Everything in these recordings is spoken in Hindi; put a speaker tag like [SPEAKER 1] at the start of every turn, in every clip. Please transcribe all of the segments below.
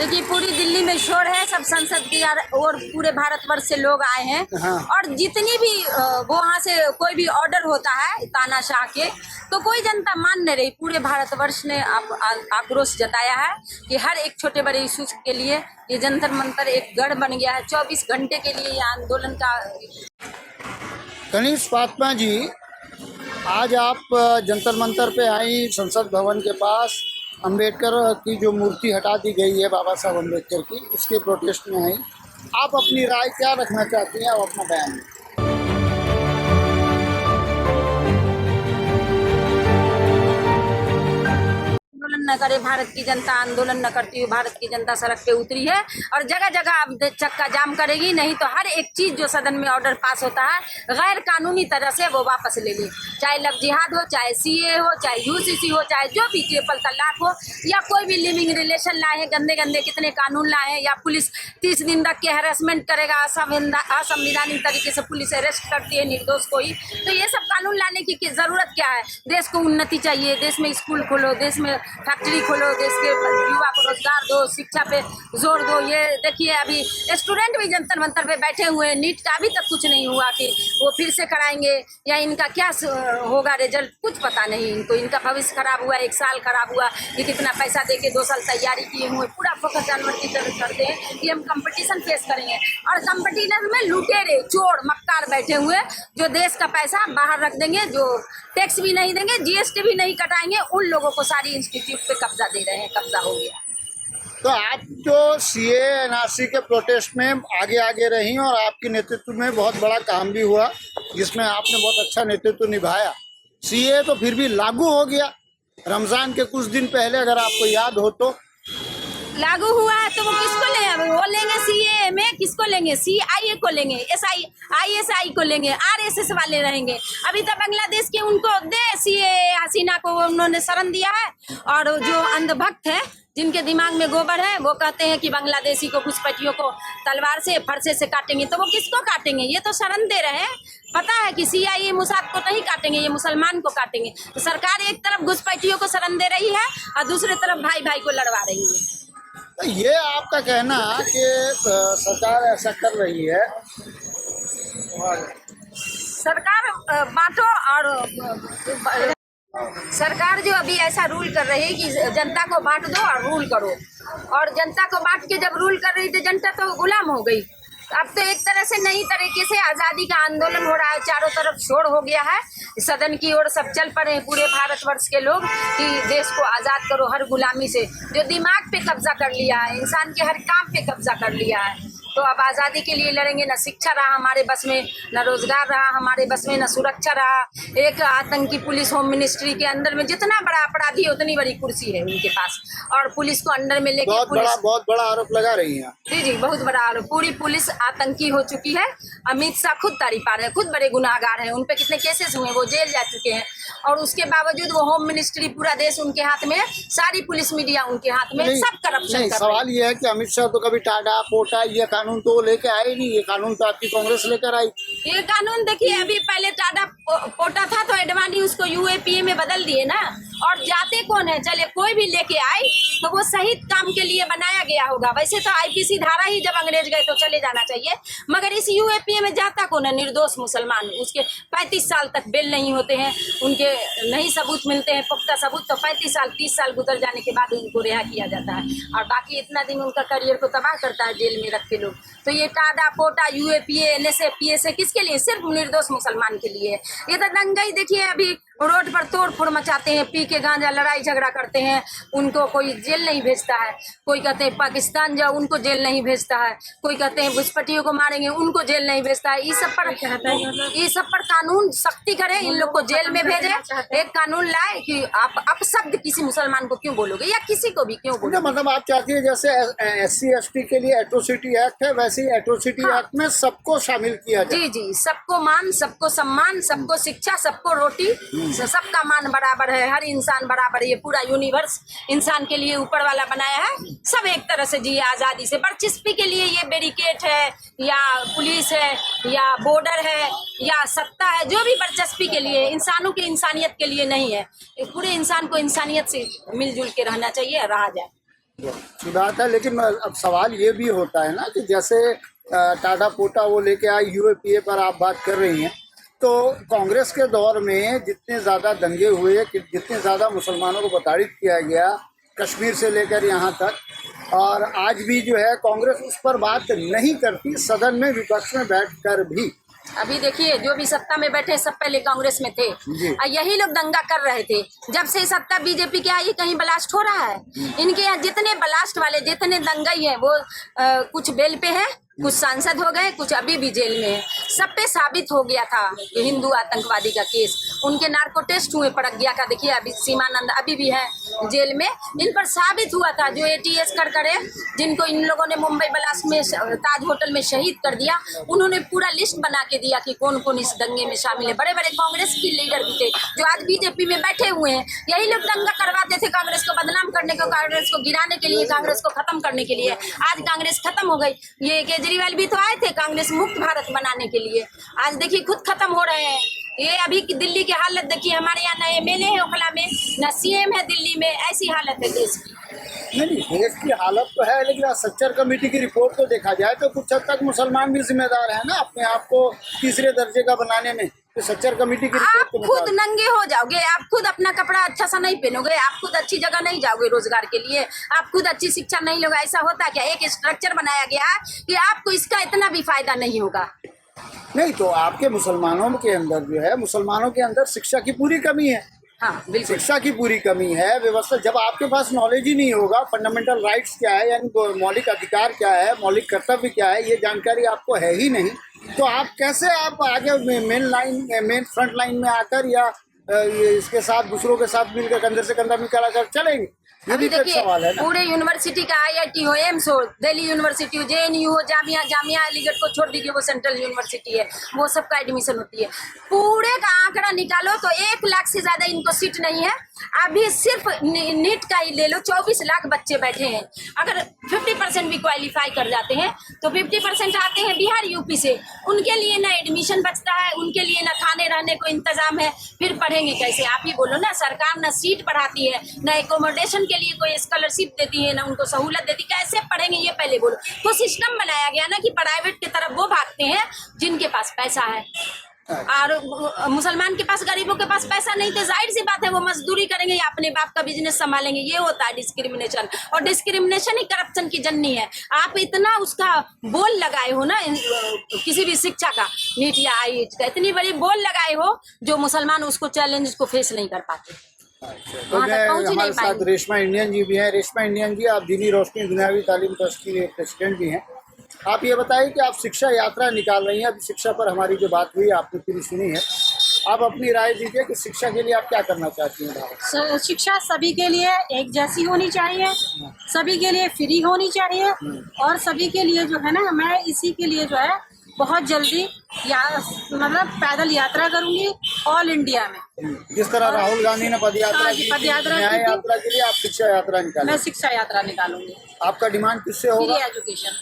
[SPEAKER 1] देखिए पूरी दिल्ली में शोर है, सब संसद की और पूरे भारतवर्ष से लोग आए हैं।
[SPEAKER 2] हाँ।
[SPEAKER 1] और जितनी भी वहाँ से कोई भी ऑर्डर होता है तानाशाह के, तो कोई जनता मान नहीं रही। पूरे भारतवर्ष ने आक्रोश जताया है कि हर एक छोटे बड़े इशू के लिए ये जंतर मंतर एक गढ़ बन गया है। 24 घंटे के लिए ये आंदोलन का।
[SPEAKER 2] कनिष्क फातिमा जी, आज आप जंतर मंतर पे आई संसद भवन के पास। अंबेडकर की जो मूर्ति हटा दी गई है बाबा साहब अंबेडकर की, उसके प्रोटेस्ट में आई। आप अपनी राय क्या रखना चाहती हैं, आप अपना बयान।
[SPEAKER 1] आंदोलन न करे भारत की जनता, आंदोलन न करती हुई भारत की जनता सड़क पे उतरी है और जगह जगह अब चक्का जाम करेगी। नहीं तो हर एक चीज जो सदन में ऑर्डर पास होता है गैर कानूनी तरह से वो वापस ले ली। चाहे लव जिहाद हो, चाहे सीए हो, चाहे यूसीसी हो, चाहे जो भी ट्रिपल तलाक हो, या कोई भी लिविंग रिलेशन लाए हैं, गंदे गंदे कितने कानून लाए हैं। या पुलिस 30 दिन तक के हैरेसमेंट करेगा, असंवैधानिक तरीके से पुलिस अरेस्ट करती है निर्दोष को ही। तो ये सब कानून लाने की जरूरत क्या है? देश को उन्नति चाहिए, देश में स्कूल खोलो, देश में फैक्ट्री खोलो, देश के युवा को रोजगार दो, शिक्षा पे जोर दो। ये देखिए अभी स्टूडेंट भी जंतर मंतर पे बैठे हुए हैं। नीट का अभी तक कुछ नहीं हुआ कि वो फिर से कराएंगे या इनका क्या होगा रिजल्ट, कुछ पता नहीं इनको। इनका भविष्य खराब हुआ, 1 साल खराब हुआ, ये कितना पैसा दे के 2 साल तैयारी किए हुए, पूरा फोकस जानवर की तरफ करते हैं कि हम कंपटीशन फेस करेंगे। और कंपटीशन में लुटेरे चोर मक्कार बैठे हुए जो देश का पैसा बाहर रख देंगे, जो टैक्स भी नहीं देंगे, जीएसटी भी नहीं कटाएंगे, उन लोगों को सारी इंस्टीट्यूट पे कब्जा दे रहे हैं। कब्जा हो गया।
[SPEAKER 2] तो आप जो सीए एनआरसी के प्रोटेस्ट में आगे आगे रही और आपके नेतृत्व में बहुत बड़ा काम भी हुआ, जिसमें आपने बहुत अच्छा नेतृत्व निभाया। सीए तो फिर भी लागू हो गया रमजान के कुछ दिन पहले, अगर आपको याद हो तो।
[SPEAKER 1] लागू हुआ है तो वो किसको लेंगे? वो लेंगे सीए में, किसको लेंगे? सीआईए को लेंगे, आईएसआई को लेंगे, आरएसएस वाले रहेंगे। अभी तो बांग्लादेश के उनको दे सीए, हसीना को उन्होंने शरण दिया है। और जो अंधभक्त है, जिनके दिमाग में गोबर है, वो कहते हैं कि बांग्लादेशी को, घुसपैठियों को तलवार से फरसे से काटेंगे। तो वो किसको काटेंगे? ये तो शरण दे रहे हैं। पता है कि सीआईए मुसाद को नहीं काटेंगे, ये मुसलमान को काटेंगे। तो सरकार एक तरफ घुसपैठियों को शरण दे रही है और दूसरी तरफ भाई भाई को लड़वा रही है।
[SPEAKER 2] तो ये आपका कहना कि सरकार ऐसा कर रही है,
[SPEAKER 1] सरकार बांटो और सरकार जो अभी ऐसा रूल कर रही है कि जनता को बांट दो और रूल करो। और जनता को बांट के जब रूल कर रही तो जनता तो गुलाम हो गई। अब तो एक तरह से नई तरीके से आज़ादी का आंदोलन हो रहा है। चारों तरफ शोर हो गया है, सदन की ओर सब चल पड़े हैं पूरे भारतवर्ष के लोग कि देश को आज़ाद करो हर गुलामी से। जो दिमाग पे कब्जा कर लिया है, इंसान के हर काम पे कब्जा कर लिया है। तो अब आज़ादी के लिए लड़ेंगे। न शिक्षा रहा हमारे बस में, न रोजगार रहा हमारे बस में, न सुरक्षा रहा। एक आतंकी पुलिस होम मिनिस्ट्री के अंदर में, जितना बड़ा अपराधी उतनी बड़ी कुर्सी है उनके पास, और पुलिस को अंडर में लेके
[SPEAKER 2] बहुत बड़ा आरोप लगा रही है।
[SPEAKER 1] जी, बहुत बड़ा आरोप। पूरी पुलिस आतंकी हो चुकी है। अमित शाह खुद तारीफा रहे हैं, खुद बड़े गुनाहगार हैं। उन पे कितने केसेस हुए, वो जेल जा चुके हैं। और उसके बावजूद वो होम मिनिस्ट्री, पूरा देश उनके हाथ में, सारी पुलिस मीडिया उनके हाथ में, सब करप्शन।
[SPEAKER 2] सवाल ये है कि अमित शाह तो कभी टाटा पोटा ये कानून तो लेके आए नहीं। ये कानून तो आपकी कांग्रेस लेकर आई।
[SPEAKER 1] ये कानून देखिए, अभी पहले टाटा पोटा था तो एडवाणी उसको यूएपीए में बदल दिए ना। और जाते कौन है? चले कोई भी लेके आए तो वो सही काम के लिए बनाया गया होगा। वैसे तो आईपीसी धारा ही जब अंग्रेज गए तो चले जाना चाहिए, मगर इस यूएपीए में जाता कौन है? निर्दोष मुसलमान। उसके 35 साल तक बेल नहीं होते हैं, उनके नहीं सबूत मिलते हैं, पुख्ता सबूत। तो 35 साल 30 साल गुजर जाने के बाद उनको रिहा किया जाता है। और बाकी इतना दिन उनका करियर को तबाह करता है जेल में रख के लोग। तो ये टाटा पोटा यूएपीए एनएसए पीएसए किसके लिए? सिर्फ निर्दोष मुसलमान के लिए। ये तो दंगाई देखिए, अभी रोड पर तोड़ फोड़ मचाते हैं, पी के गांजा लड़ाई झगड़ा करते हैं, उनको कोई जेल नहीं भेजता है। कोई कहते हैं पाकिस्तान जाओ, उनको जेल नहीं भेजता है। कोई कहते हैं घुसपैठियों को मारेंगे, उनको जेल नहीं भेजता है। ये सब पर कानून सख्ती करे, इन लोग को जेल में भेजे। एक कानून लाए कि आप अपशब्द किसी मुसलमान को क्यों बोलोगे, या किसी को भी क्यों बोलोगे।
[SPEAKER 2] मतलब आप चाहती है जैसे SC ST के लिए एट्रोसिटी एक्ट है, वैसे ही एट्रोसिटी एक्ट में सबको शामिल किया जाए।
[SPEAKER 1] जी, सबको मान, सबको सम्मान, सबको शिक्षा, सबको रोटी, सबका मान बराबर है। हर इंसान बराबर है। ये पूरा यूनिवर्स इंसान के लिए ऊपर वाला बनाया है। सब एक तरह से जिए आज़ादी से। बर्चिस्पी के लिए ये बैरिकेड है, या पुलिस है, या बॉर्डर है, या सत्ता है, जो भी बर्चस्पी के लिए, इंसानों की इंसानियत के लिए नहीं है। पूरे इंसान को इंसानियत से मिलजुल के रहना चाहिए, रहा जाए।
[SPEAKER 2] अच्छी बात है, लेकिन अब सवाल ये भी होता है ना कि जैसे टाटा पोटा वो लेके आई, यूएपीए पर आप बात कर रही हैं, तो कांग्रेस के दौर में जितने ज़्यादा दंगे हुए, कि जितने ज़्यादा मुसलमानों को प्रताड़ित किया गया कश्मीर से लेकर यहाँ तक, और आज भी जो है कांग्रेस उस पर बात नहीं करती, सदन में विपक्ष में बैठकर भी।
[SPEAKER 1] अभी देखिए जो भी सत्ता में बैठे सब पहले कांग्रेस में थे और यही लोग दंगा कर रहे थे। जब से सत्ता बीजेपी के आई कहीं ब्लास्ट हो रहा है। इनके यहाँ जितने ब्लास्ट वाले जितने दंगाई हैं वो कुछ बेल पे है, कुछ सांसद हो गए, कुछ अभी भी जेल में है। सब पे साबित हो गया था कि हिंदू आतंकवादी का केस, उनके नार्को टेस्ट हुए प्रज्ञा का, देखिए अभी सीमानंद अभी भी है जेल में, इन पर साबित हुआ था। जो एटीएस कर करे जिनको इन लोगों ने मुंबई ब्लास्ट में ताज होटल में शहीद कर दिया, उन्होंने पूरा लिस्ट बना के दिया कि कौन कौन इस दंगे में शामिल है। बड़े बड़े कांग्रेस के लीडर भी थे जो आज बीजेपी में बैठे हुए हैं। यही लोग दंगा करवाते थे कांग्रेस को बदनाम करने को, कांग्रेस को गिराने के लिए, कांग्रेस को खत्म करने के लिए। आज कांग्रेस खत्म हो गई। ये केजरीवाल भी तो आए थे कांग्रेस मुक्त भारत बनाने के लिए, आज देखिए खुद खत्म हो रहे हैं। ये अभी की दिल्ली की हालत देखिए, हमारे यहाँ न एमएलए है ओखला में, न सीएम है दिल्ली में, ऐसी हालत है देश की।
[SPEAKER 2] नहीं, देश की हालत तो है, लेकिन सच्चर कमेटी की रिपोर्ट को देखा जाए तो कुछ हद तक मुसलमान भी जिम्मेदार है ना अपने आप को तीसरे दर्जे का बनाने में। तो सच्चर कमेटी की रिपोर्ट
[SPEAKER 1] आप खुद नंगे हो जाओगे, आप खुद अपना कपड़ा अच्छा सा नहीं पहनोगे, आप खुद अच्छी जगह नहीं जाओगे रोजगार के लिए, आप खुद अच्छी शिक्षा नहीं लोगे। ऐसा होता क्या? एक स्ट्रक्चर बनाया गया है कि आपको इसका इतना भी फायदा नहीं होगा।
[SPEAKER 2] नहीं तो आपके मुसलमानों के अंदर जो है, मुसलमानों के अंदर शिक्षा की पूरी कमी है।
[SPEAKER 1] हाँ बिल्कुल,
[SPEAKER 2] शिक्षा की पूरी कमी है। व्यवस्था, जब आपके पास नॉलेज ही नहीं होगा, फंडामेंटल राइट्स क्या है, यानी मौलिक अधिकार क्या है, मौलिक कर्तव्य क्या है, ये जानकारी आपको है ही नहीं, तो आप कैसे आप आगे मेन फ्रंट लाइन में आकर या इसके साथ दूसरों के साथ मिलकर कंधे से कंधा मिलाकर चलेंगे? ये भी तो सवाल है ना।
[SPEAKER 1] पूरे यूनिवर्सिटी का आईआईटी हो, एम्स हो, दिल्ली यूनिवर्सिटी हो, जेएनयू हो, जामिया अलीगढ़ को छोड़ दीजिए, वो सेंट्रल यूनिवर्सिटी है, वो सबका एडमिशन होती है। पूरे का आंकड़ा निकालो तो 1 लाख से ज्यादा इनको सीट नहीं है। अभी सिर्फ नीट का ही ले लो, 24 लाख बच्चे बैठे हैं। अगर 50% भी क्वालिफाई कर जाते हैं तो 50% आते हैं बिहार यूपी से। उनके लिए ना एडमिशन बचता है, उनके लिए ना खाने रहने को इंतजाम है, फिर पढ़ेंगे कैसे? आप ही बोलो ना। सरकार ना सीट बढ़ाती है, ना एकोमोडेशन के लिए कोई स्कॉलरशिप देती है, ना उनको सहूलत देती, कैसे पढ़ेंगे ये पहले बोलो। तो सिस्टम बनाया गया ना कि प्राइवेट की तरफ वो भागते हैं जिनके पास पैसा है, और मुसलमान के पास, गरीबों के पास पैसा नहीं, तो जाहिर सी बात है वो मजदूरी करेंगे या अपने बाप का बिजनेस संभालेंगे। ये होता है डिस्क्रिमिनेशन, और डिस्क्रिमिनेशन ही करप्शन की जननी है। आप इतना उसका बोल लगाए हो ना, किसी भी शिक्षा का, नीट या आईआईटी का इतनी बड़ी बोल लगाए हो, जो मुसलमान उसको चैलेंज को फेस नहीं कर पाते।
[SPEAKER 2] तो हमारे साथ रेशमा इंडियन जी भी हैं। रेशमा इंडियन जी, आप दीनी रोशनी दुनियावी तालीम ट्रस्ट की प्रेसिडेंट भी हैं। आप ये बताइए कि आप शिक्षा यात्रा निकाल रही हैं, अभी शिक्षा पर हमारी जो बात हुई आपने पूरी सुनी है, आप अपनी राय दीजिए कि शिक्षा के लिए आप क्या करना चाहती हैं?
[SPEAKER 3] शिक्षा सभी के लिए एक जैसी होनी चाहिए, सभी के लिए फ्री होनी चाहिए, और सभी के लिए जो है ना, मैं इसी के लिए जो है बहुत जल्दी मतलब पैदल यात्रा करूंगी ऑल इंडिया में।
[SPEAKER 2] जिस तरह राहुल गांधी ने पदयात्रा की, न्याय यात्रा के लिए आप शिक्षा यात्रा निकालेंगे?
[SPEAKER 3] मैं शिक्षा यात्रा निकालूंगी।
[SPEAKER 2] आपका डिमांड किससे होगा?
[SPEAKER 3] Free education.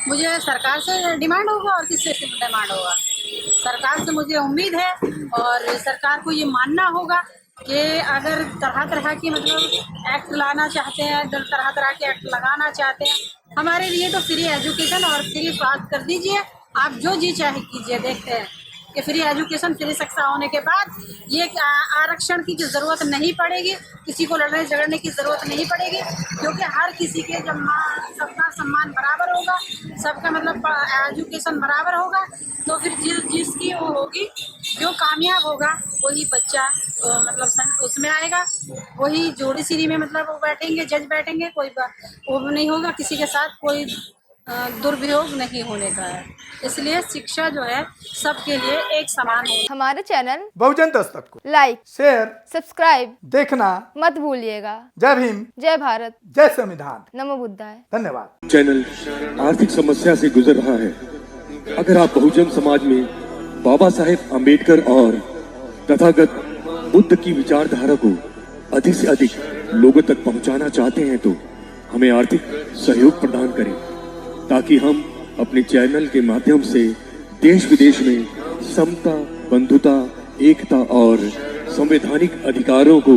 [SPEAKER 3] मुझे सरकार से डिमांड होगा और किससे डिमांड होगा? सरकार से मुझे उम्मीद है, और सरकार को ये मानना होगा कि अगर तरह तरह की मतलब एक्ट लाना चाहते हैं, तरह तरह के एक्ट लगाना चाहते हैं, हमारे लिए तो फ्री एजुकेशन और फ्री स्वास्थ्य कर दीजिए। आप जो जी चाहे कीजिए। देखते हैं कि फ्री एजुकेशन, फ्री शिक्षा होने के बाद ये आरक्षण की ज़रूरत नहीं पड़ेगी, किसी को लड़ने झगड़ने की ज़रूरत नहीं पड़ेगी, क्योंकि हर किसी के जब सबका सम्मान बराबर होगा, सबका मतलब एजुकेशन बराबर होगा, तो फिर जिसकी वो होगी, जो कामयाब होगा वही बच्चा मतलब उसमें आएगा, वही जोड़ी सीरी में मतलब वो बैठेंगे, जज बैठेंगे, कोई वो नहीं होगा, किसी के साथ कोई दुर्वियोग नहीं होने का है। इसलिए शिक्षा जो है सबके लिए एक समान है।
[SPEAKER 4] हमारे चैनल
[SPEAKER 5] बहुजन दस्तक को
[SPEAKER 4] लाइक,
[SPEAKER 5] शेयर,
[SPEAKER 4] सब्सक्राइब
[SPEAKER 5] देखना
[SPEAKER 4] मत भूलिएगा।
[SPEAKER 5] जय भीम,
[SPEAKER 4] जय भारत,
[SPEAKER 5] जय संविधान,
[SPEAKER 4] नमो बुद्धाय।
[SPEAKER 5] धन्यवाद।
[SPEAKER 6] चैनल आर्थिक समस्या से गुजर रहा है। अगर आप बहुजन समाज में बाबा साहेब अम्बेडकर और तथागत बुद्ध की विचारधारा को अधिक से अधिक लोगों तक पहुंचाना चाहते हैं तो हमें आर्थिक सहयोग प्रदान करें, ताकि हम अपने चैनल के माध्यम से देश विदेश में समता, बंधुता, एकता और संवैधानिक अधिकारों को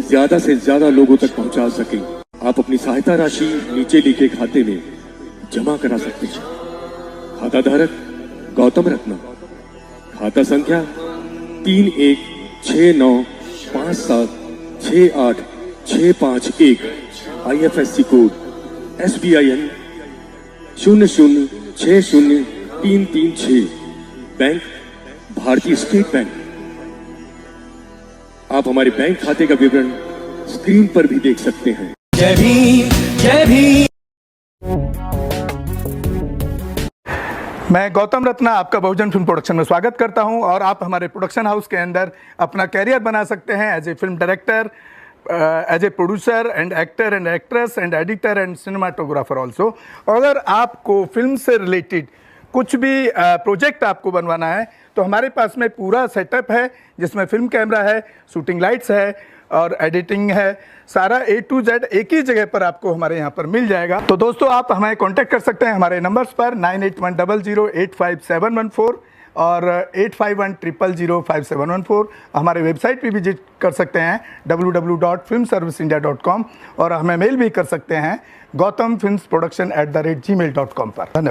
[SPEAKER 6] ज्यादा से ज्यादा लोगों तक पहुंचा सकें। आप अपनी सहायता राशि नीचे लिखे खाते में जमा करा सकते हैं। खाता धारक गौतम रत्ना, खाता संख्या 3169576865 IFSC कोड SBIN 0060336, बैंक भारतीय स्टेट बैंक। आप हमारे बैंक खाते का विवरण स्क्रीन पर भी देख सकते हैं।
[SPEAKER 5] जय भीम, जय भीम।
[SPEAKER 7] मैं गौतम रत्ना आपका बहुजन फिल्म प्रोडक्शन में स्वागत करता हूं और आप हमारे प्रोडक्शन हाउस के अंदर अपना कैरियर बना सकते हैं as a film director, as a producer and actor and actress and editor and cinematographer also. अगर आपको फिल्म से रिलेटेड कुछ भी प्रोजेक्ट आपको बनवाना है तो हमारे पास में पूरा सेटअप है, जिसमें फिल्म कैमरा है, शूटिंग लाइट्स है और एडिटिंग है। सारा A to Z एक ही जगह पर आपको हमारे यहाँ पर मिल जाएगा। तो दोस्तों आप हमें कांटेक्ट कर सकते हैं हमारे नंबर्स पर 9810085714 और 8510005714। हमारे वेबसाइट पे विजिट कर सकते हैं www.filmserviceindia.com और हमें मेल भी कर सकते हैं gautamfilmsproduction@gmail.com पर। धन्यवाद।